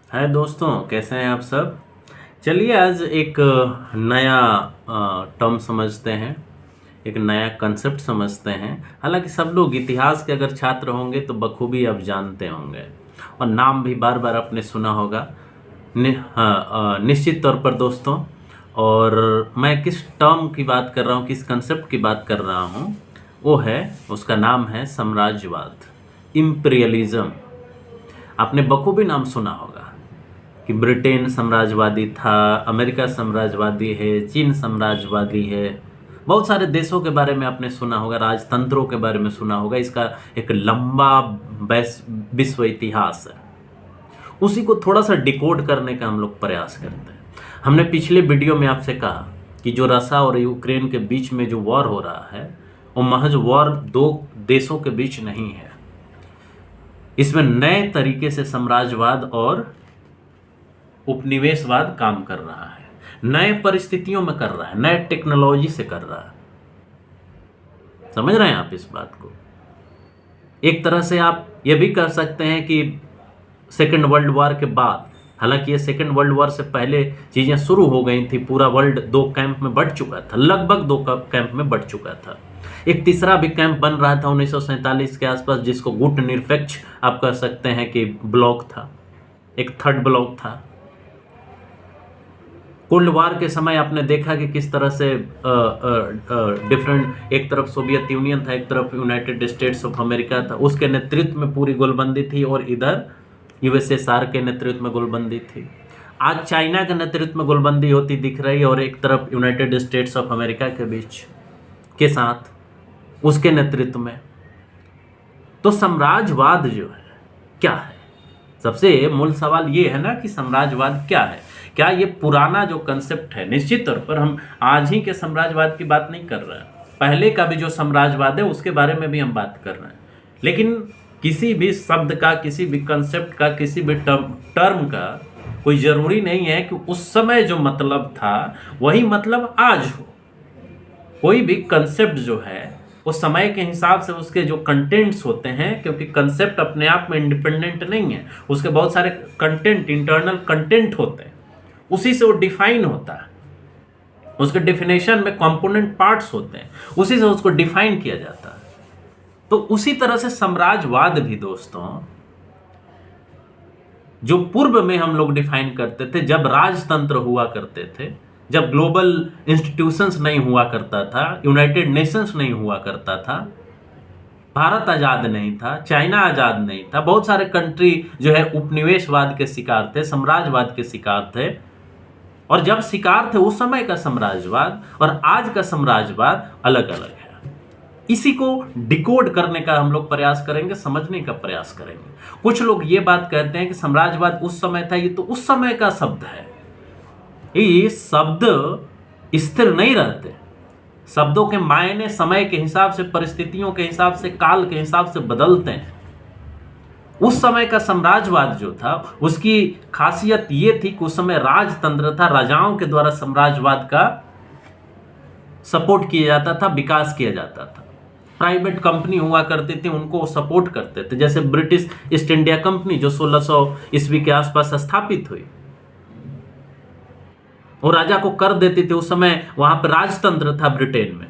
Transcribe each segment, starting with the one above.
हाय दोस्तों, कैसे हैं आप सब। चलिए आज एक नया टर्म समझते हैं, एक नया कंसेप्ट समझते हैं। हालांकि सब लोग इतिहास के अगर छात्र होंगे तो बखूबी अब जानते होंगे और नाम भी बार बार आपने सुना होगा। हाँ, निश्चित तौर पर दोस्तों। और मैं किस टर्म की बात कर रहा हूँ, किस कंसेप्ट की बात कर रहा हूँ, वो है, उसका नाम है साम्राज्यवाद, इम्पीरियलिज्म। आपने बखूबी नाम सुना होगा कि ब्रिटेन साम्राज्यवादी था, अमेरिका साम्राज्यवादी है, चीन साम्राज्यवादी है। बहुत सारे देशों के बारे में आपने सुना होगा, राजतंत्रों के बारे में सुना होगा। इसका एक लंबा विश्व इतिहास है। उसी को थोड़ा सा डिकोड करने का हम लोग प्रयास करते हैं। हमने पिछले वीडियो में आपसे कहा कि जो रशिया और यूक्रेन के बीच में जो वॉर हो रहा है, वो महज वॉर दो देशों के बीच नहीं है। इसमें नए तरीके से साम्राज्यवाद और उपनिवेशवाद काम कर रहा है, नए परिस्थितियों में कर रहा है, नए टेक्नोलॉजी से कर रहा है। समझ रहे हैं आप इस बात को। एक तरह से आप ये भी कर सकते हैं कि सेकेंड वर्ल्ड वॉर के बाद, हालांकि ये सेकेंड वर्ल्ड वॉर से पहले चीजें शुरू हो गई थी, पूरा वर्ल्ड दो कैंप में बढ़ चुका था, लगभग दो कैंप में बढ़ चुका था। एक तीसरा भी कैंप बन रहा था 1947 के आसपास, जिसको गुट निरपेक्ष आप कह सकते हैं कि ब्लॉक था, एक थर्ड ब्लॉक था। कोल्ड वार के समय आपने देखा कि किस तरह से डिफरेंट, एक तरफ सोवियत यूनियन था, एक तरफ यूनाइटेड स्टेट्स ऑफ अमेरिका था, उसके नेतृत्व में पूरी गोलबंदी थी, और इधर यूएसएसआर के नेतृत्व में गोलबंदी थी। आज चाइना के नेतृत्व में गोलबंदी होती दिख रही है, और एक तरफ यूनाइटेड स्टेट्स ऑफ अमेरिका के बीच के साथ उसके नेतृत्व में। तो साम्राज्यवाद जो है क्या है, सबसे मूल सवाल ये है ना कि साम्राज्यवाद क्या है। क्या ये पुराना जो कंसेप्ट है, निश्चित तौर पर हम आज ही के साम्राज्यवाद की बात नहीं कर रहे हैं, पहले का भी जो साम्राज्यवाद है उसके बारे में भी हम बात कर रहे हैं। लेकिन किसी भी शब्द का, किसी भी कंसेप्ट का, किसी भी टर्म का कोई ज़रूरी नहीं है कि उस समय जो मतलब था वही मतलब आज हो। कोई भी कंसेप्ट जो है वो समय के हिसाब से उसके जो कंटेंट्स होते हैं, क्योंकि कंसेप्ट अपने आप में इंडिपेंडेंट नहीं है, उसके बहुत सारे कंटेंट, इंटरनल कंटेंट होते हैं, उसी से वो डिफाइन होता है। उसके डिफिनेशन में कंपोनेंट पार्ट्स होते हैं, उसी से उसको डिफाइन किया जाता है। तो उसी तरह से साम्राज्यवाद भी दोस्तों, जो पूर्व में हम लोग डिफाइन करते थे, जब राजतंत्र हुआ करते थे, जब ग्लोबल इंस्टीट्यूशंस नहीं हुआ करता था, यूनाइटेड नेशंस नहीं हुआ करता था, भारत आज़ाद नहीं था, चाइना आज़ाद नहीं था, बहुत सारे कंट्री जो है उपनिवेशवाद के शिकार थे, साम्राज्यवाद के शिकार थे। और जब शिकार थे उस समय का साम्राज्यवाद और आज का साम्राज्यवाद अलग अलग है। इसी को डिकोड करने का हम लोग प्रयास करेंगे, समझने का प्रयास करेंगे। कुछ लोग ये बात कहते हैं कि साम्राज्यवाद उस समय था, ये तो उस समय का शब्द है। ये शब्द स्थिर नहीं रहते, शब्दों के मायने समय के हिसाब से, परिस्थितियों के हिसाब से, काल के हिसाब से बदलते हैं। उस समय का साम्राज्यवाद जो था उसकी खासियत ये थी कि उस समय राजतंत्र था, राजाओं के द्वारा साम्राज्यवाद का सपोर्ट किया जाता था, विकास किया जाता था। प्राइवेट कंपनी हुआ करती थी, उनको सपोर्ट करते थे, जैसे ब्रिटिश ईस्ट इंडिया कंपनी जो 1600 ईस्वी के आसपास स्थापित हुई, वो राजा को कर देती थी। उस समय वहां पर राजतंत्र था ब्रिटेन में,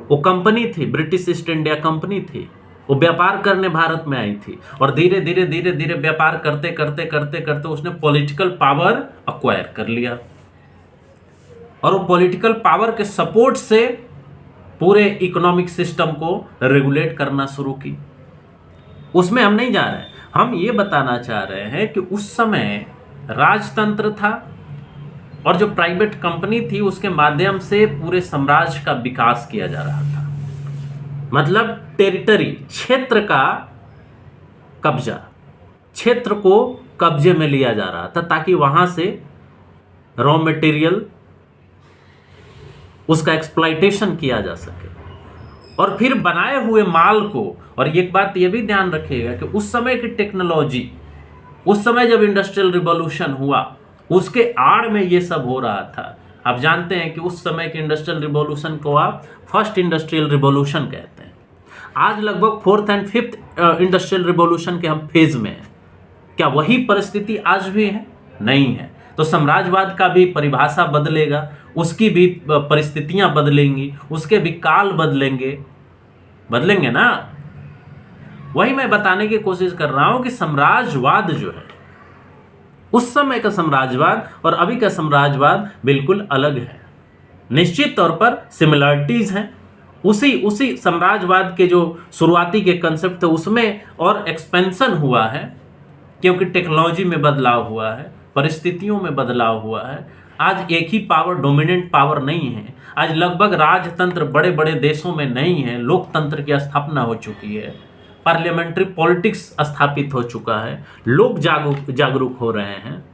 वो कंपनी थी, ब्रिटिश ईस्ट इंडिया कंपनी थी, वो व्यापार करने भारत में आई थी, और धीरे धीरे धीरे धीरे व्यापार करते करते करते करते उसने पॉलिटिकल पावर अक्वायर कर लिया, और वो पॉलिटिकल पावर के सपोर्ट से पूरे इकोनॉमिक सिस्टम को रेगुलेट करना शुरू की। उसमें हम नहीं जा रहे हैं, हम ये बताना चाह रहे हैं कि उस समय राजतंत्र था, और जो प्राइवेट कंपनी थी उसके माध्यम से पूरे साम्राज्य का विकास किया जा रहा था। मतलब टेरिटरी, क्षेत्र का कब्जा, क्षेत्र को कब्जे में लिया जा रहा था, ताकि वहां से रॉ मटेरियल, उसका एक्सप्लॉइटेशन किया जा सके, और फिर बनाए हुए माल को। और एक बात ये भी ध्यान रखिएगा कि उस समय की टेक्नोलॉजी, उस समय जब इंडस्ट्रियल रिवॉल्यूशन हुआ, उसके आड़ में ये सब हो रहा था। आप जानते हैं कि उस समय के इंडस्ट्रियल रिवॉल्यूशन को आप फर्स्ट इंडस्ट्रियल रिवॉल्यूशन कहते हैं। आज लगभग fourth and fifth industrial revolution के हम फेज में हैं। क्या वही परिस्थिति आज भी है? नहीं है। तो साम्राज्यवाद का भी परिभाषा बदलेगा, उसकी भी परिस्थितियां बदलेंगी, उसके भी काल बदलेंगे ना। वही मैं बताने की कोशिश कर रहा हूं कि साम्राज्यवाद जो है, उस समय का साम्राज्यवाद और अभी का साम्राज्यवाद बिल्कुल अलग है। निश्चित तौर पर सिमिलरिटीज हैं, उसी साम्राज्यवाद के जो शुरुआती के कंसेप्ट थे उसमें और एक्सपेंशन हुआ है, क्योंकि टेक्नोलॉजी में बदलाव हुआ है, परिस्थितियों में बदलाव हुआ है। आज एक ही पावर डोमिनेंट पावर नहीं है। आज लगभग राजतंत्र बड़े बड़े देशों में नहीं है, लोकतंत्र की स्थापना हो चुकी है, पार्लियामेंट्री पॉलिटिक्स स्थापित हो चुका है, लोग जागरूक हो रहे हैं।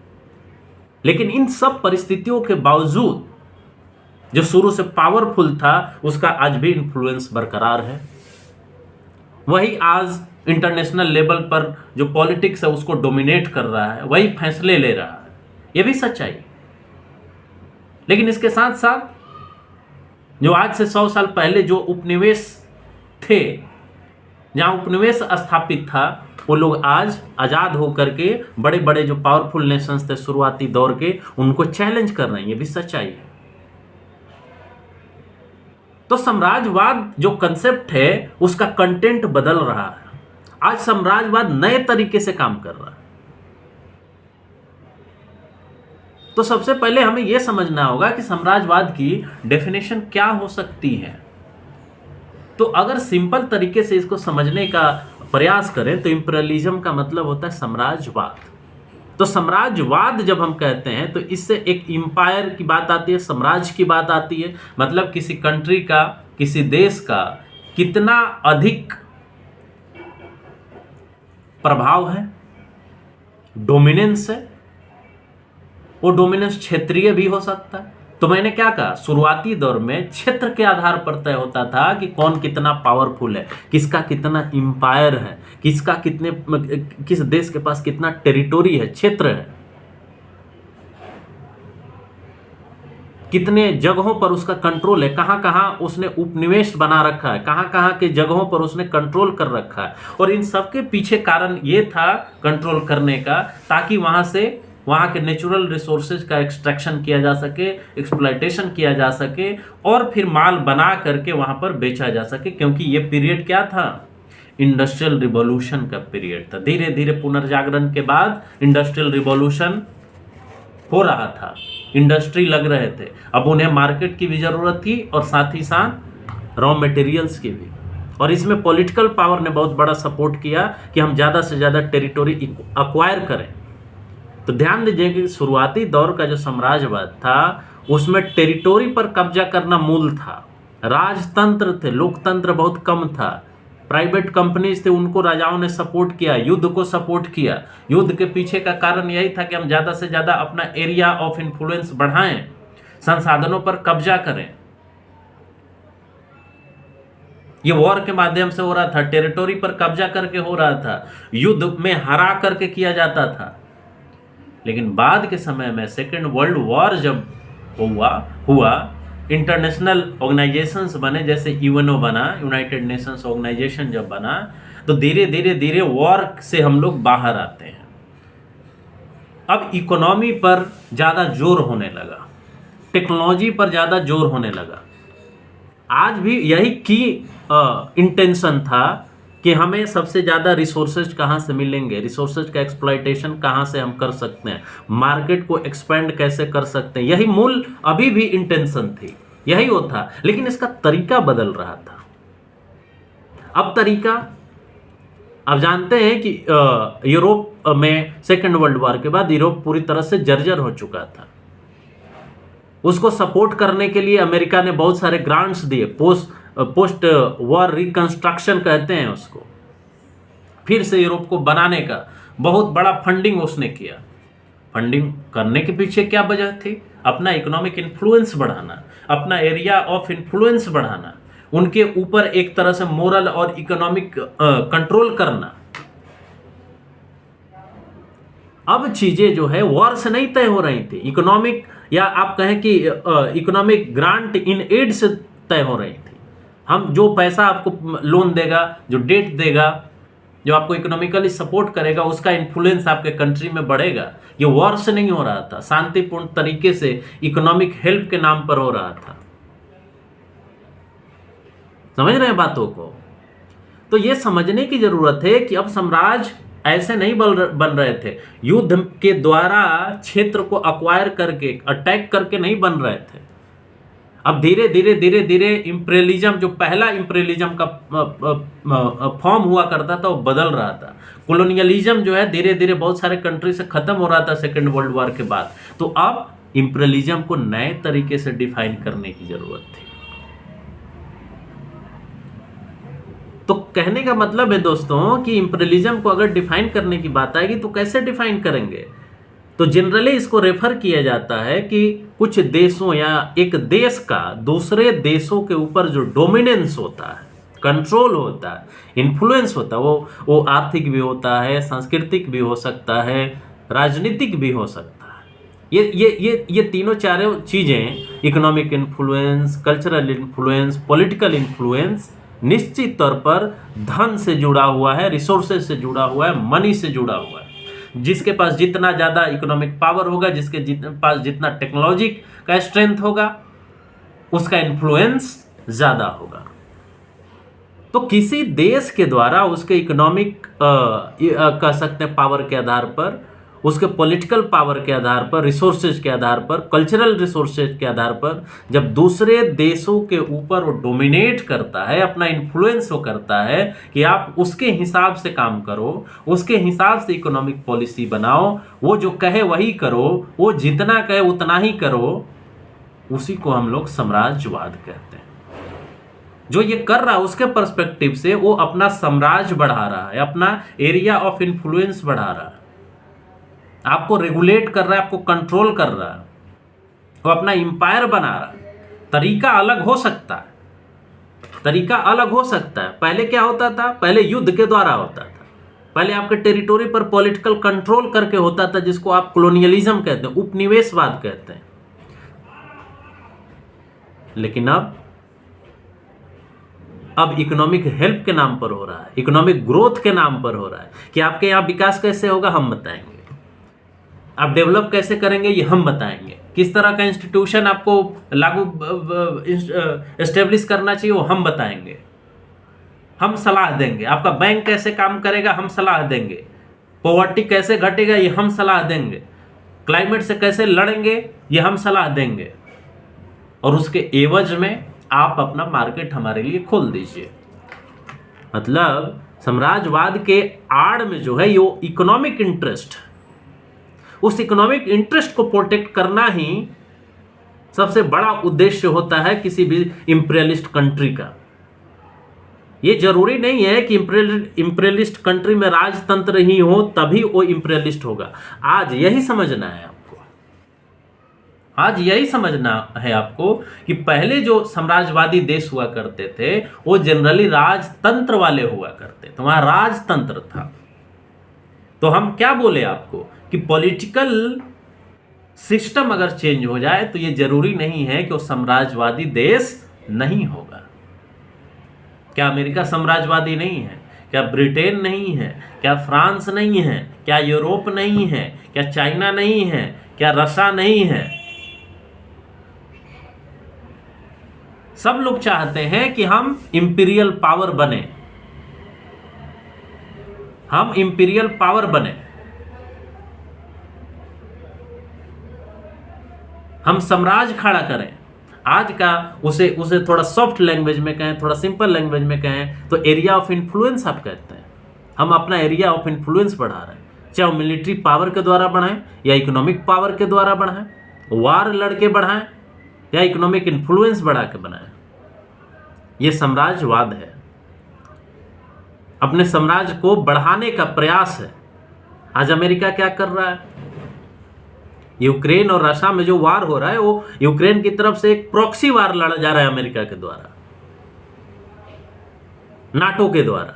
लेकिन इन सब परिस्थितियों के बावजूद जो शुरू से पावरफुल था उसका आज भी इन्फ्लुएंस बरकरार है। वही आज इंटरनेशनल लेवल पर जो पॉलिटिक्स है उसको डोमिनेट कर रहा है, वही फैसले ले रहा है। यह भी सच्चाई है। लेकिन इसके साथ साथ जो आज से 100 साल पहले जो उपनिवेश थे, जहां उपनिवेश स्थापित था, वो लोग आज आजाद होकर के बड़े बड़े जो पावरफुल नेशंस थे शुरुआती दौर के, उनको चैलेंज कर रहे हैं। ये भी सच्चाई है। तो साम्राज्यवाद जो कंसेप्ट है उसका कंटेंट बदल रहा है। आज साम्राज्यवाद नए तरीके से काम कर रहा है। तो सबसे पहले हमें यह समझना होगा कि साम्राज्यवाद की डेफिनेशन क्या हो सकती है। तो अगर सिंपल तरीके से इसको समझने का प्रयास करें तो इंपीरियलिज्म का मतलब होता है साम्राज्यवाद। तो साम्राज्यवाद जब हम कहते हैं तो इससे एक एम्पायर की बात आती है, साम्राज्य की बात आती है। मतलब किसी कंट्री का, किसी देश का कितना अधिक प्रभाव है, डोमिनेंस है। वो डोमिनेंस क्षेत्रीय भी हो सकता है। तो मैंने क्या कहा, शुरुआती दौर में क्षेत्र के आधार पर तय होता था कि कौन कितना पावरफुल है, किसका कितना एम्पायर है, किस देश के पास कितना टेरिटोरी है, क्षेत्र है, कितने जगहों पर उसका कंट्रोल है, कहां कहां उसने उपनिवेश बना रखा है, कहां कहां के जगहों पर उसने कंट्रोल कर रखा है। और इन सबके पीछे कारण ये था कंट्रोल करने का, ताकि वहां के नेचुरल रिसोर्सेज का एक्सट्रैक्शन किया जा सके, एक्सप्लॉयटेशन किया जा सके और फिर माल बना करके वहां पर बेचा जा सके। क्योंकि ये पीरियड क्या था, इंडस्ट्रियल रिवॉल्यूशन का पीरियड था। धीरे धीरे पुनर्जागरण के बाद इंडस्ट्रियल रिवॉल्यूशन हो रहा था, इंडस्ट्री लग रहे थे। अब उन्हें मार्केट की भी जरूरत थी और साथ ही साथ रॉ मटेरियल्स की भी। और इसमें पॉलिटिकल पावर ने बहुत बड़ा सपोर्ट किया कि हम ज़्यादा से ज़्यादा टेरिटोरी एक्वायर करें। तो ध्यान दीजिए कि शुरुआती दौर का जो साम्राज्यवाद था उसमें टेरिटोरी पर कब्जा करना मूल था। राजतंत्र थे, लोकतंत्र बहुत कम था। प्राइवेट कंपनीज थे, उनको राजाओं ने सपोर्ट किया, युद्ध को सपोर्ट किया। युद्ध के पीछे का कारण यही था कि हम ज़्यादा से ज़्यादा अपना एरिया ऑफ इन्फ्लुएंस बढ़ाएं, संसाधनों पर कब्जा करें। ये वॉर के माध्यम से हो रहा था, टेरिटोरी पर कब्जा करके हो रहा था, युद्ध में हरा करके किया जाता था। लेकिन बाद के समय में सेकेंड वर्ल्ड वॉर जब हुआ इंटरनेशनल ऑर्गेनाइजेशंस बने, जैसे यूएनओ बना, यूनाइटेड नेशंस ऑर्गेनाइजेशन जब बना, तो धीरे धीरे वॉर से हम लोग बाहर आते हैं। अब इकोनॉमी पर ज़्यादा जोर होने लगा, टेक्नोलॉजी पर ज़्यादा जोर होने लगा। आज भी यही की इंटेंशन था कि हमें सबसे ज़्यादा रिसोर्सेज कहाँ से मिलेंगे, रिसोर्सेज का एक्सप्लॉयटेशन कहाँ से हम कर सकते हैं, मार्केट को एक्सपेंड कैसे कर सकते हैं। यही मूल अभी भी इंटेंशन थी, यही वो था। लेकिन इसका तरीका बदल रहा था। अब तरीका, आप जानते हैं कि यूरोप में सेकेंड वर्ल्ड वॉर के बाद यूरोप पूरी तरह से जर्जर हो चुका था। उसको सपोर्ट करने के लिए अमेरिका ने बहुत सारे ग्रांट्स दिए, पोस्ट वॉर रिकंस्ट्रक्शन कहते हैं उसको, फिर से यूरोप को बनाने का बहुत बड़ा फंडिंग उसने किया। फंडिंग करने के पीछे क्या वजह थी, अपना इकोनॉमिक इन्फ्लुएंस बढ़ाना, अपना एरिया ऑफ इन्फ्लुएंस बढ़ाना, उनके ऊपर एक तरह से मोरल और इकोनॉमिक कंट्रोल करना। अब चीजें जो है वॉर से नहीं तय हो रही थी, इकोनॉमिक, या आप कहें कि इकोनॉमिक ग्रांट इन एड से तय हो रही थी। हम जो पैसा आपको लोन देगा, जो डेट देगा, जो आपको इकोनॉमिकली सपोर्ट करेगा, उसका इन्फ्लुएंस आपके कंट्री में बढ़ेगा। ये वॉर से नहीं हो रहा था, शांतिपूर्ण तरीके से इकोनॉमिक हेल्प के नाम पर हो रहा था। समझ रहे हैं बातों को? तो ये समझने की जरूरत है कि अब साम्राज्य ऐसे नहीं बन रहे थे, युद्ध के द्वारा क्षेत्र को अक्वायर करके, अटैक करके नहीं बन रहे थे। अब धीरे धीरे धीरे धीरे इंपीरियलिज्म, जो पहला इंपीरियलिज्म का फॉर्म हुआ करता था, वो बदल रहा था। कॉलोनियलिज्म जो है धीरे धीरे बहुत सारे कंट्री से खत्म हो रहा था सेकेंड वर्ल्ड वॉर के बाद। तो अब इंपीरियलिज्म को नए तरीके से डिफाइन करने की जरूरत थी। तो कहने का मतलब है दोस्तों कि इंपीरियलिज्म को अगर डिफाइन करने की बात आएगी तो कैसे डिफाइन करेंगे? तो जनरली इसको रेफर किया जाता है कि कुछ देशों या एक देश का दूसरे देशों के ऊपर जो डोमिनेंस होता है, कंट्रोल होता है, इन्फ्लुएंस होता है, वो आर्थिक भी होता है, सांस्कृतिक भी हो सकता है, राजनीतिक भी हो सकता है। ये तीनों चारों चीज़ें, economic influence, cultural influence, political influence, निश्चित तौर पर धन से जुड़ा हुआ है, रिसोर्सेज से जुड़ा हुआ है, मनी से जुड़ा हुआ है। जिसके पास जितना ज़्यादा इकोनॉमिक पावर होगा, जिसके पास जितना टेक्नोलॉजी का स्ट्रेंथ होगा, उसका इन्फ्लुएंस ज़्यादा होगा। तो किसी देश के द्वारा उसके इकोनॉमिक कह सकते हैं पावर के आधार पर, उसके पॉलिटिकल पावर के आधार पर, रिसोर्सेज के आधार पर, कल्चरल रिसोर्सेज के आधार पर, जब दूसरे देशों के ऊपर वो डोमिनेट करता है, अपना इन्फ्लुएंस वो करता है कि आप उसके हिसाब से काम करो, उसके हिसाब से इकोनॉमिक पॉलिसी बनाओ, वो जो कहे वही करो, वो जितना कहे उतना ही करो, उसी को हम लोग साम्राज्यवाद कहते हैं। जो ये कर रहा है उसके पर्सपेक्टिव से वो अपना साम्राज्य बढ़ा रहा है, अपना एरिया ऑफ इन्फ्लुएंस बढ़ा रहा है, आपको रेगुलेट कर रहा है, आपको कंट्रोल कर रहा है, वो अपना एम्पायर बना रहा है। तरीका अलग हो सकता है, तरीका अलग हो सकता है। पहले क्या होता था? पहले युद्ध के द्वारा होता था, पहले आपके टेरिटोरी पर पॉलिटिकल कंट्रोल करके होता था, जिसको आप कॉलोनियलिज्म कहते हैं, उपनिवेशवाद कहते हैं। लेकिन अब इकोनॉमिक हेल्प के नाम पर हो रहा है, इकोनॉमिक ग्रोथ के नाम पर हो रहा है कि आपके यहाँ विकास कैसे होगा हम बताएंगे, आप डेवलप कैसे करेंगे ये हम बताएंगे, किस तरह का इंस्टीट्यूशन आपको लागू एस्टेब्लिश करना चाहिए वो हम बताएंगे, हम सलाह देंगे, आपका बैंक कैसे काम करेगा हम सलाह देंगे, पॉवर्टी कैसे घटेगा ये हम सलाह देंगे, क्लाइमेट से कैसे लड़ेंगे ये हम सलाह देंगे, और उसके एवज में आप अपना मार्केट हमारे लिए खोल दीजिए। मतलब साम्राज्यवाद के आड़ में जो है ये इकोनॉमिक इंटरेस्ट, उस इकोनॉमिक इंटरेस्ट को प्रोटेक्ट करना ही सबसे बड़ा उद्देश्य होता है किसी भी इंपीरियलिस्ट कंट्री का। ये जरूरी नहीं है कि इंपीरियलिस्ट कंट्री में राजतंत्र ही हो तभी वो इंपीरियलिस्ट होगा। आज यही समझना है आपको, आज यही समझना है आपको कि पहले जो साम्राज्यवादी देश हुआ करते थे वो जनरली राजतंत्र वाले हुआ करते थे, वहां राजतंत्र था। तो हम क्या बोले आपको कि पॉलिटिकल सिस्टम अगर चेंज हो जाए तो ये जरूरी नहीं है कि वो साम्राज्यवादी देश नहीं होगा। क्या अमेरिका साम्राज्यवादी नहीं है? क्या ब्रिटेन नहीं है? क्या फ्रांस नहीं है? क्या यूरोप नहीं है? क्या चाइना नहीं है? क्या रशिया नहीं है? सब लोग चाहते हैं कि हम इंपीरियल पावर बने, हम इंपीरियल पावर बने, हम साम्राज्य खड़ा करें। आज का उसे थोड़ा सॉफ्ट लैंग्वेज में कहें, थोड़ा सिंपल लैंग्वेज में कहें तो एरिया ऑफ इन्फ्लुएंस आप कहते हैं। हम अपना एरिया ऑफ इन्फ्लुएंस बढ़ा रहे हैं, चाहे वो मिलिट्री पावर के द्वारा बढ़ाएं या इकोनॉमिक पावर के द्वारा बढ़ाएं, वार लड़के बढ़ाएं या इकोनॉमिक इन्फ्लुएंस बढ़ा के बनाएं। ये साम्राज्यवाद है, अपने साम्राज्य को बढ़ाने का प्रयास है। आज अमेरिका क्या कर रहा है? यूक्रेन और रशिया में जो वार हो रहा है वो यूक्रेन की तरफ से एक प्रॉक्सी वार लड़ा जा रहा है अमेरिका के द्वारा, नाटो के द्वारा,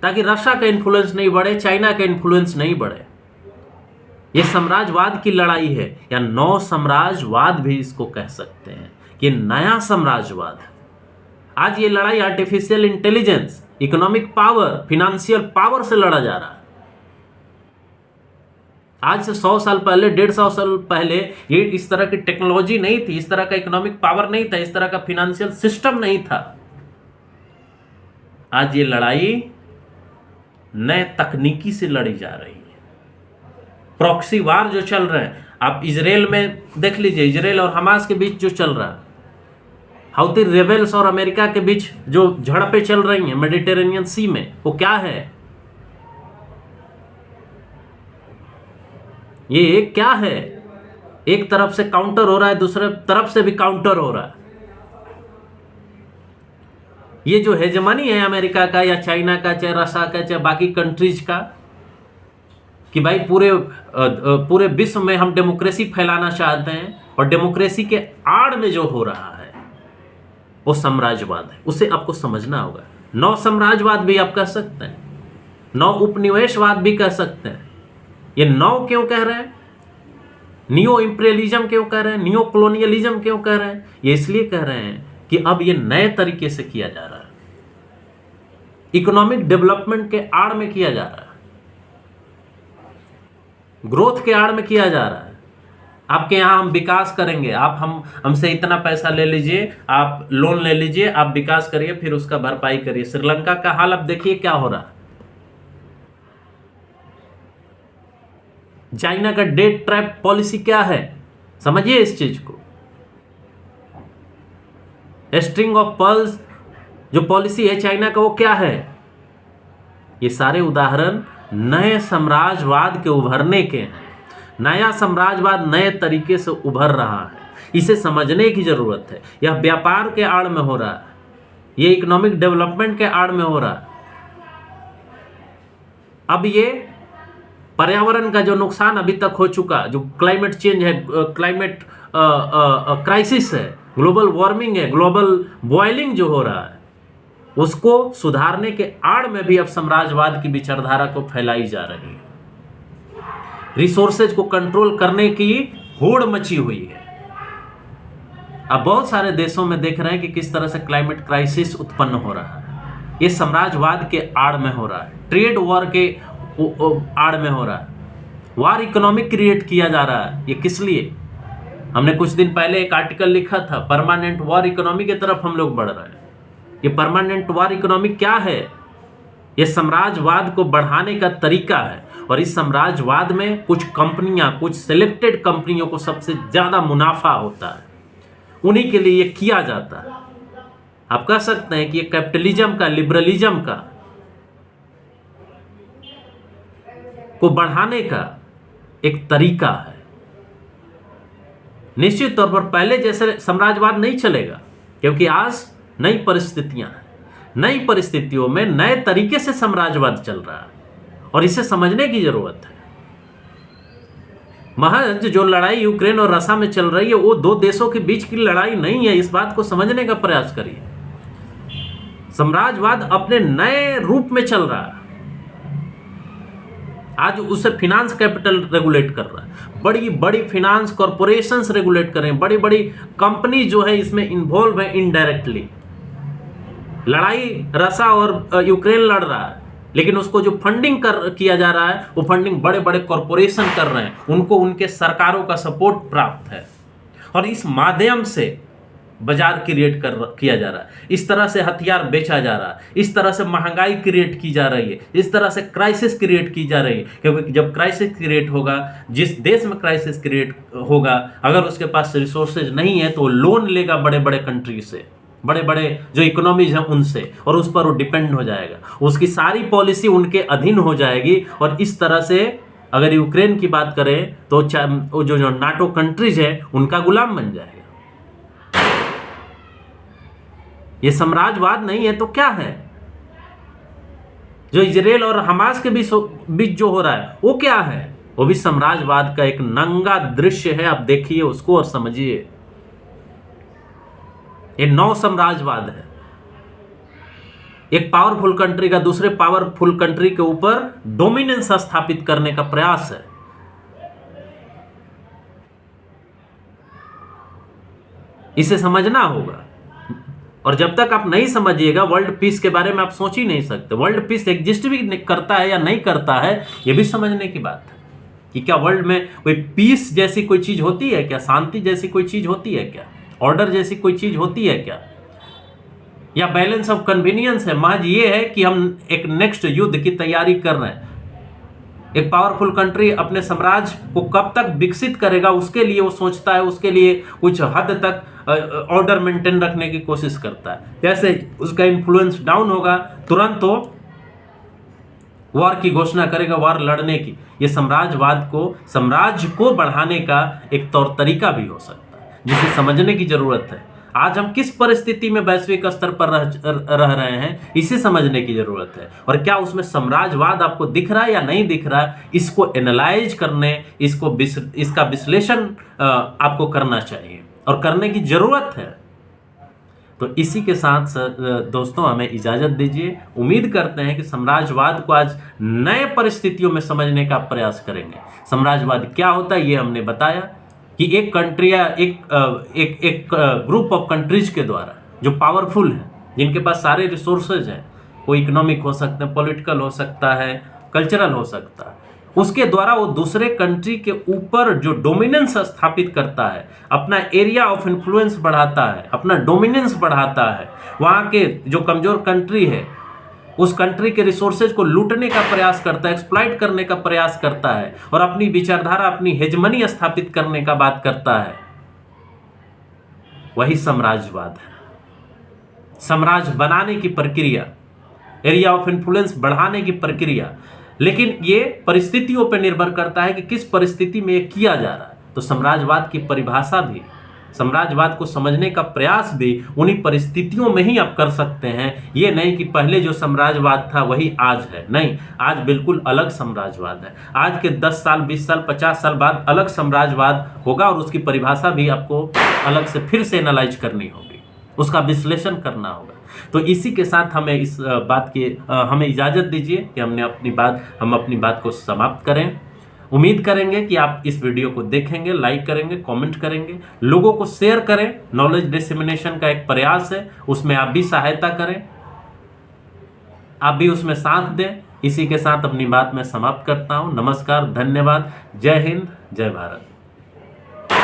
ताकि रशिया का इन्फ्लुएंस नहीं बढ़े, चाइना का इन्फ्लुएंस नहीं बढ़े। ये साम्राज्यवाद की लड़ाई है, या नौ साम्राज्यवाद भी इसको कह सकते हैं कि नया साम्राज्यवाद। आज ये लड़ाई artificial intelligence economic power, financial power से लड़ा जा रहा है। आज से 100 साल पहले, 150 साल पहले ये इस तरह की टेक्नोलॉजी नहीं थी, इस तरह का इकोनॉमिक पावर नहीं था, इस तरह का फिनेंशियल सिस्टम नहीं था। आज ये लड़ाई नए तकनीकी से लड़ी जा रही है। प्रॉक्सी वार जो चल रहे हैं, आप इजराइल में देख लीजिए, इजराइल और हमास के बीच जो चल रहा है, हाउथी रेबेल्स और अमेरिका के बीच जो झड़पें चल रही हैं मेडिटेरेनियन सी में, वो क्या है? ये क्या है? एक तरफ से काउंटर हो रहा है, दूसरे तरफ से भी काउंटर हो रहा है। ये जो हेजेमनी है अमेरिका का या चाइना का, चाहे रशिया का, चाहे बाकी कंट्रीज का, कि भाई पूरे विश्व में हम डेमोक्रेसी फैलाना चाहते हैं, और डेमोक्रेसी के आड़ में जो हो रहा है वो साम्राज्यवाद है। उसे आपको समझना होगा। नौ साम्राज्यवाद भी आप कह सकते हैं, नौ उपनिवेशवाद भी कह सकते हैं। ये नौ क्यों कह रहे हैं? नियो इंपीरियलिज्म क्यों कह रहे हैं? नियो कॉलोनियलिज्म क्यों कह रहे हैं? ये इसलिए कह रहे हैं कि अब ये नए तरीके से किया जा रहा है, इकोनॉमिक डेवलपमेंट के आड़ में किया जा रहा है, ग्रोथ के आड़ में किया जा रहा है। आपके यहाँ हम विकास करेंगे, आप हमसे इतना पैसा ले लीजिए, आप लोन ले लीजिए, आप विकास करिए, फिर उसका भरपाई करिए। श्रीलंका का हाल अब देखिए क्या हो रहा है। चाइना का डेट ट्रैप पॉलिसी क्या है, समझिए इस चीज को। स्ट्रिंग ऑफ पर्ल्स जो पॉलिसी है चाइना का, वो क्या है? ये सारे उदाहरण नए साम्राज्यवाद के उभरने के हैं। नया साम्राज्यवाद नए तरीके से उभर रहा है, इसे समझने की जरूरत है। यह व्यापार के आड़ में हो रहा है, यह इकोनॉमिक डेवलपमेंट के आड़ में हो रहा है। अब ये पर्यावरण का जो नुकसान अभी तक हो चुका, जो क्लाइमेट चेंज है, क्लाइमेट क्राइसिस है, ग्लोबल वार्मिंग है, ग्लोबल बॉइलिंग जो हो रहा है, उसको सुधारने के आड़ में भी अब साम्राज्यवाद की विचारधारा को फैलाई जा रही है। रिसोर्सेज को कंट्रोल करने की होड़ मची हुई है। अब बहुत सारे देशों में देख रहे हैं कि किस तरह से क्लाइमेट क्राइसिस उत्पन्न हो रहा है। ये साम्राज्यवाद के आड़ में हो रहा है, ट्रेड वॉर के आड़ में हो रहा है, वार इकोनॉमिक क्रिएट किया जा रहा है। ये किस लिए? हमने कुछ दिन पहले एक आर्टिकल लिखा था, परमानेंट वॉर इकोनॉमी की तरफ हम लोग बढ़ रहे हैं। ये परमानेंट वॉर इकोनॉमी क्या है? ये साम्राज्यवाद को बढ़ाने का तरीका है, और इस साम्राज्यवाद में कुछ कंपनियां, कुछ सिलेक्टेड कंपनियों को सबसे ज्यादा मुनाफा होता है, उन्हीं के लिए ये किया जाता है। आप कह सकते हैं कि ये कैपिटलिज्म का, लिबरलिज्म का को बढ़ाने का एक तरीका है। निश्चित तौर पर पहले जैसे साम्राज्यवाद नहीं चलेगा, क्योंकि आज नई परिस्थितियां हैं। नई परिस्थितियों में नए तरीके से साम्राज्यवाद चल रहा है, और इसे समझने की जरूरत है। महज जो लड़ाई यूक्रेन और रशिया में चल रही है, वो दो देशों के बीच की लड़ाई नहीं है। इस बात को समझने का प्रयास करिए। साम्राज्यवाद अपने नए रूप में चल रहा है। आज उसे फिनांस कैपिटल रेगुलेट कर रहा है, बड़ी बड़ी फिनांस कॉर्पोरेशंस रेगुलेट कर रहे हैं, बड़ी बड़ी कंपनी जो है इसमें इन्वॉल्व है इनडायरेक्टली। लड़ाई रशिया और यूक्रेन लड़ रहा है, लेकिन उसको जो फंडिंग किया जा रहा है, वो फंडिंग बड़े बड़े कॉर्पोरेशन कर रहे हैं, उनको उनके सरकारों का सपोर्ट प्राप्त है, और इस माध्यम से बाजार क्रिएट किया जा रहा है। इस तरह से हथियार बेचा जा रहा है, इस तरह से महंगाई क्रिएट की जा रही है, इस तरह से क्राइसिस क्रिएट की जा रही है। क्योंकि जब क्राइसिस क्रिएट होगा, जिस देश में क्राइसिस क्रिएट होगा, अगर उसके पास रिसोर्सेज नहीं है तो वो लोन लेगा बड़े बड़े कंट्री से, बड़े बड़े जो इकोनॉमीज हैं उनसे, और उस पर वो डिपेंड हो जाएगा। उसकी सारी पॉलिसी उनके अधीन हो जाएगी, और इस तरह से अगर यूक्रेन की बात करें तो जो नाटो कंट्रीज है उनका गुलाम बन जाएगा। ये साम्राज्यवाद नहीं है तो क्या है? जो इजराइल और हमास के बीच जो हो रहा है वो क्या है? वो भी साम्राज्यवाद का एक नंगा दृश्य है। आप देखिए उसको और समझिए। ये नौ साम्राज्यवाद है। एक पावरफुल कंट्री का दूसरे पावरफुल कंट्री के ऊपर डोमिनेंस स्थापित करने का प्रयास है। इसे समझना होगा। और जब तक आप नहीं समझिएगा वर्ल्ड पीस के बारे में आप सोच ही नहीं सकते। वर्ल्ड पीस एग्जिस्ट भी करता है या नहीं करता है, ये भी समझने की बात है कि क्या वर्ल्ड में कोई पीस जैसी कोई चीज होती है क्या, शांति जैसी कोई चीज होती है क्या, ऑर्डर जैसी कोई चीज होती है क्या, या बैलेंस ऑफ कन्वीनियंस है। महज ये है कि हम एक नेक्स्ट युद्ध की तैयारी कर रहे हैं। एक पावरफुल कंट्री अपने साम्राज्य को कब तक विकसित करेगा उसके लिए वो सोचता है, उसके लिए कुछ हद तक ऑर्डर मेंटेन रखने की कोशिश करता है। जैसे उसका इन्फ्लुएंस डाउन होगा तुरंत तो वॉर की घोषणा करेगा, वॉर लड़ने की। ये साम्राज्य को बढ़ाने का एक तौर तरीका भी हो सकता है जिसे समझने की जरूरत है। आज हम किस परिस्थिति में वैश्विक स्तर पर रह रहे हैं, इसे समझने की जरूरत है। और क्या उसमें साम्राज्यवाद आपको दिख रहा है या नहीं दिख रहा है, इसको एनालाइज करने, इसका विश्लेषण आपको करना चाहिए और करने की जरूरत है। तो इसी के साथ दोस्तों हमें इजाजत दीजिए। उम्मीद करते हैं कि साम्राज्यवाद को आज नए परिस्थितियों में समझने का प्रयास करेंगे। साम्राज्यवाद क्या होता है ये हमने बताया कि एक कंट्री या एक ग्रुप ऑफ कंट्रीज के द्वारा जो पावरफुल है, जिनके पास सारे रिसोर्सेज हैं, वो इकोनॉमिक हो सकते हैं, पॉलिटिकल हो सकता है, कल्चरल हो सकता है, उसके द्वारा वो दूसरे कंट्री के ऊपर जो डोमिनेंस स्थापित करता है, अपना एरिया ऑफ इन्फ्लुएंस बढ़ाता है, अपना डोमिनेंस बढ़ाता है, वहाँ के जो कमजोर कंट्री है उस कंट्री के रिसोर्सेज को लूटने का प्रयास करता है, एक्सप्लॉइट करने का प्रयास करता है और अपनी विचारधारा, अपनी हेजमनी स्थापित करने का बात करता है, वही साम्राज्यवाद है। साम्राज्य बनाने की प्रक्रिया, एरिया ऑफ इन्फ्लुएंस बढ़ाने की प्रक्रिया, लेकिन ये परिस्थितियों पर निर्भर करता है कि किस परिस्थिति में ये किया जा रहा है। तो साम्राज्यवाद की परिभाषा भी, साम्राज्यवाद को समझने का प्रयास भी उन्हीं परिस्थितियों में ही आप कर सकते हैं। ये नहीं कि पहले जो साम्राज्यवाद था वही आज है, नहीं, आज बिल्कुल अलग साम्राज्यवाद है। आज के 10 साल 20 साल 50 साल बाद अलग साम्राज्यवाद होगा और उसकी परिभाषा भी आपको अलग से फिर से एनालाइज करनी होगी, उसका विश्लेषण करना होगा। तो इसी के साथ हमें इस बात की हमें इजाज़त दीजिए कि हम अपनी बात को समाप्त करें। उम्मीद करेंगे कि आप इस वीडियो को देखेंगे, लाइक करेंगे, कमेंट करेंगे, लोगों को शेयर करें। नॉलेज डिसेमिनेशन का एक प्रयास है, उसमें आप भी सहायता करें, आप भी उसमें साथ दें। इसी के साथ अपनी बात मैं समाप्त करता हूं। नमस्कार, धन्यवाद, जय हिंद, जय भारत।